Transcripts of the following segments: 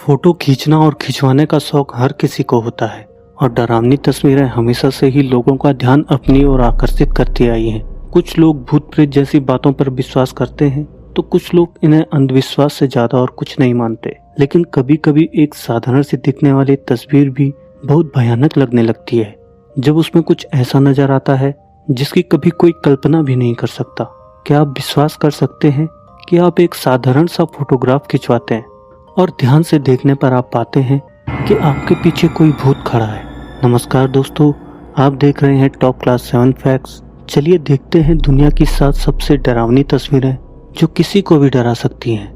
Photo खींचना और खिंचवाने का शौक हर किसी को होता है और डरावनी तस्वीरें हमेशा से ही लोगों का ध्यान अपनी ओर आकर्षित करती आई हैं। कुछ लोग भूत प्रेत जैसी बातों पर विश्वास करते हैं तो कुछ लोग इन्हें अंधविश्वास से ज्यादा और कुछ नहीं मानते। लेकिन कभी कभी एक साधारण सी दिखने वाली तस्वीर भी बहुत भयानक लगने लगती है जब उसमें कुछ ऐसा नजर आता है जिसकी कभी कोई कल्पना भी नहीं कर सकता। क्या आप विश्वास कर सकते हैं कि आप एक साधारण सा फोटोग्राफ खिंचवाते हैं और ध्यान से देखने पर आप पाते हैं कि आपके पीछे कोई भूत खड़ा है। नमस्कार दोस्तों, आप देख रहे हैं टॉप क्लास 7 फैक्ट्स। चलिए देखते हैं दुनिया की 7 सबसे डरावनी तस्वीरें जो किसी को भी डरा सकती हैं।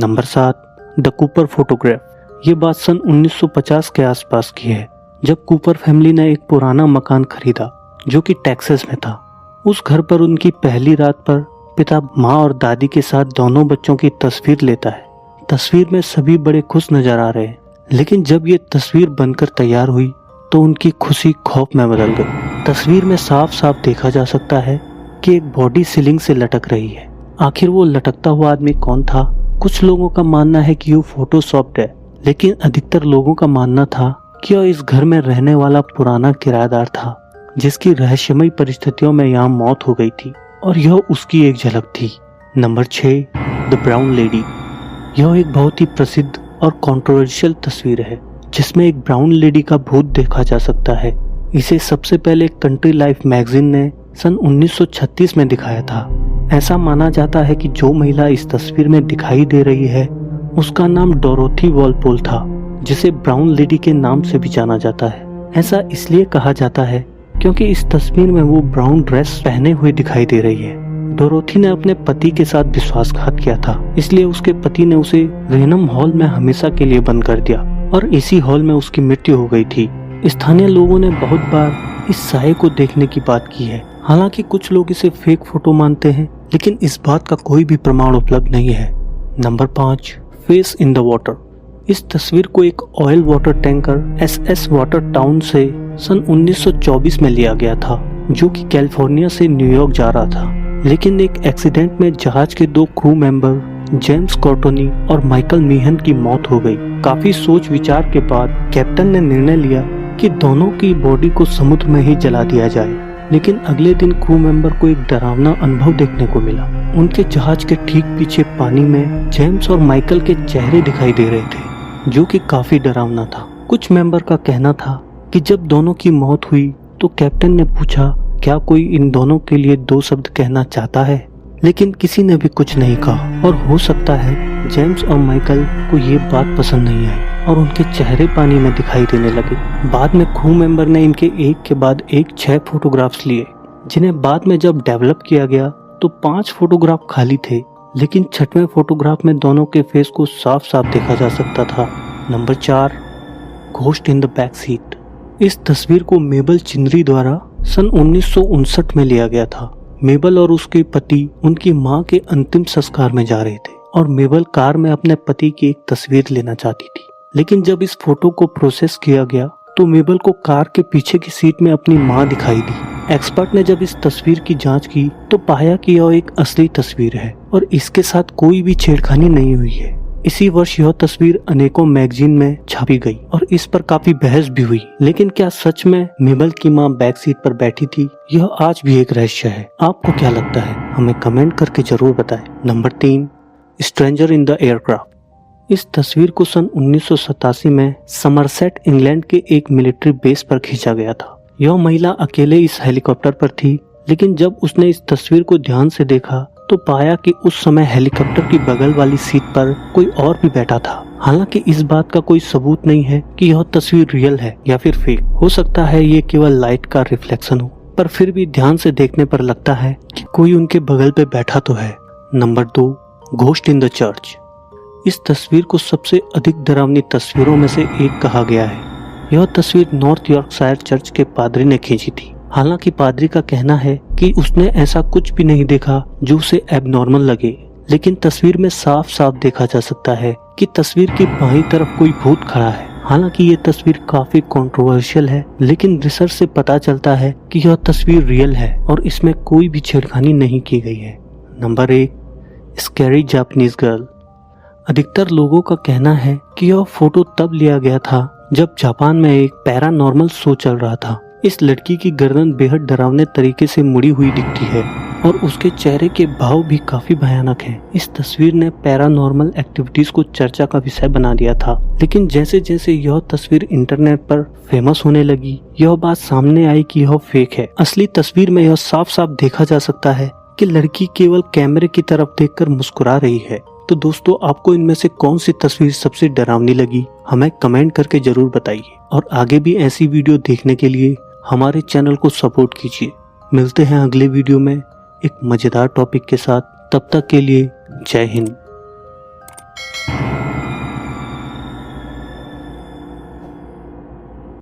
Number 7, the Cooper photograph. ये बात सन 1950 के आसपास की है जब कूपर फैमिली ने एक पुराना मकान खरीदा जो कि टेक्सास में था। उस घर पर उनकी पहली रात पर पिता माँ और दादी के साथ दोनों बच्चों की तस्वीर लेता है। तस्वीर में सभी बड़े खुश नजर आ रहे हैं, लेकिन जब ये तस्वीर बनकर तैयार हुई तो उनकी खुशी खौफ में बदल गई। तस्वीर में साफ साफ देखा जा सकता है कि एक बॉडी सीलिंग से लटक रही है। आखिर वो लटकता हुआ आदमी कौन था? कुछ लोगों का मानना है कि वो फोटोशॉप्ड है, लेकिन अधिकतर लोगों का मानना था कि वह इस घर में रहने वाला पुराना किराएदार था जिसकी रहस्यमयी परिस्थितियों में यहाँ मौत हो गई थी और यह उसकी एक झलक थी। Number 6, the brown lady. यह एक बहुत ही प्रसिद्ध और कंट्रोवर्शियल तस्वीर है जिसमें एक ब्राउन लेडी का भूत देखा जा सकता है। इसे सबसे पहले कंट्री लाइफ मैगजीन ने सन 1936 में दिखाया था। ऐसा माना जाता है कि जो महिला इस तस्वीर में दिखाई दे रही है उसका नाम डोरोथी वॉलपोल था, जिसे ब्राउन लेडी के नाम से भी जाना जाता है। ऐसा इसलिए कहा जाता है क्योंकि इस तस्वीर में वो ब्राउन ड्रेस पहने हुए दिखाई दे रही है। डोरोथी ने अपने पति के साथ विश्वासघात किया था, इसलिए उसके पति ने उसे रेनम हॉल में हमेशा के लिए बंद कर दिया और इसी हॉल में उसकी मृत्यु हो गई थी। स्थानीय लोगों ने बहुत बार इस साये को देखने की बात की है। हालांकि कुछ लोग इसे फेक फोटो मानते हैं, लेकिन इस बात का कोई भी प्रमाण उपलब्ध नहीं है। Number 5, face in the water. इस तस्वीर को एक oil water tanker SS water town से सन 1924 में लिया गया था जो कि कैलिफोर्निया से न्यूयॉर्क जा रहा था। लेकिन एक एक्सीडेंट में जहाज के 2 क्रू मेंबर जेम्स कॉर्टोनी और माइकल मीहन की मौत हो गई। काफी सोच विचार के बाद कैप्टन ने निर्णय लिया कि दोनों की बॉडी को समुद्र में ही जला दिया जाए। लेकिन अगले दिन क्रू मेंबर को एक डरावना अनुभव देखने को मिला। उनके जहाज के ठीक पीछे पानी में जेम्स और माइकल के चेहरे दिखाई दे रहे थे जो कि काफी डरावना था। कुछ मेंबर का कहना था कि जब दोनों की मौत हुई तो कैप्टन ने पूछा क्या कोई इन दोनों के लिए 2 शब्द कहना चाहता है, लेकिन किसी ने भी कुछ नहीं कहा। और हो सकता है जेम्स और माइकल को ये बात पसंद नहीं आई और उनके चेहरे पानी में दिखाई देने लगे। बाद में क्रू मेंबर ने इनके एक के बाद एक 6 फोटोग्राफ्स लिए, जिन्हें बाद में जब डेवलप किया गया तो 5 फोटोग्राफ खाली थे, लेकिन 6वें फोटोग्राफ में दोनों के फेस को साफ साफ देखा जा सकता था। Number 4, ghost in the back seat. इस तस्वीर को मेबल चिंदरी द्वारा सन 1959 में लिया गया था। मेबल और उसके पति उनकी मां के अंतिम संस्कार में जा रहे थे और मेबल कार में अपने पति की एक तस्वीर लेना चाहती थी। लेकिन जब इस फोटो को प्रोसेस किया गया तो मेबल को कार के पीछे की सीट में अपनी मां दिखाई दी। एक्सपर्ट ने जब इस तस्वीर की जांच की तो पाया कि यह एक असली तस्वीर है और इसके साथ कोई भी छेड़खानी नहीं हुई है। इसी वर्ष यह तस्वीर अनेकों मैगजीन में छापी गई और इस पर काफी बहस भी हुई। लेकिन क्या सच में मेबल की मां बैक सीट पर बैठी थी? यह आज भी एक रहस्य है। आपको क्या लगता है? हमें कमेंट करके जरूर बताएं। Number 3, stranger in the aircraft. इस तस्वीर को सन 1987 में समरसेट इंग्लैंड के एक मिलिट्री बेस पर खींचा गया था। यह महिला अकेले इस हेलीकॉप्टर पर थी, लेकिन जब उसने इस तस्वीर को ध्यान से देखा तो पाया कि उस समय हेलीकॉप्टर की बगल वाली सीट पर कोई और भी बैठा था। हालांकि इस बात का कोई सबूत नहीं है कि यह तस्वीर रियल है या फिर फेक। हो सकता है ये केवल लाइट का रिफ्लेक्शन हो, पर फिर भी ध्यान से देखने पर लगता है कि कोई उनके बगल पे बैठा तो है। Number 2, ghost in the church. इस तस्वीर को सबसे अधिक डरावनी तस्वीरों में से एक कहा गया है। यह तस्वीर नॉर्थ यॉर्कशायर चर्च के पादरी ने खींची थी। हालांकि पादरी का कहना है कि उसने ऐसा कुछ भी नहीं देखा जो उसे एबनॉर्मल लगे, लेकिन तस्वीर में साफ साफ देखा जा सकता है कि तस्वीर की बाईं तरफ कोई भूत खड़ा है हालांकि ये तस्वीर काफी कंट्रोवर्शियल है, लेकिन रिसर्च से पता चलता है कि यह तस्वीर रियल है और इसमें कोई भी छेड़खानी नहीं की गई है। Number 1, scary Japanese girl. अधिकतर लोगों का कहना है कि यह फोटो तब लिया गया था जब जापान में एक पैरानॉर्मल शो चल रहा था। इस लड़की की गर्दन बेहद डरावने तरीके से मुड़ी हुई दिखती है और उसके चेहरे के भाव भी काफी भयानक हैं। इस तस्वीर ने पैरानॉर्मल एक्टिविटीज को चर्चा का विषय बना दिया था, लेकिन जैसे जैसे यह तस्वीर इंटरनेट पर फेमस होने लगी, यह बात सामने आई कि यह फेक है। असली तस्वीर में यह साफ साफ देखा जा सकता है कि लड़की केवल कैमरे की तरफ देखकर मुस्कुरा रही है। तो दोस्तों, आपको इनमें से कौन सी तस्वीर सबसे डरावनी लगी, हमें कमेंट करके जरूर बताइए। और आगे भी ऐसी वीडियो देखने के लिए हमारे चैनल को सपोर्ट कीजिए। मिलते हैं अगले वीडियो में एक मजेदार टॉपिक के साथ। तब तक के लिए जय हिंद।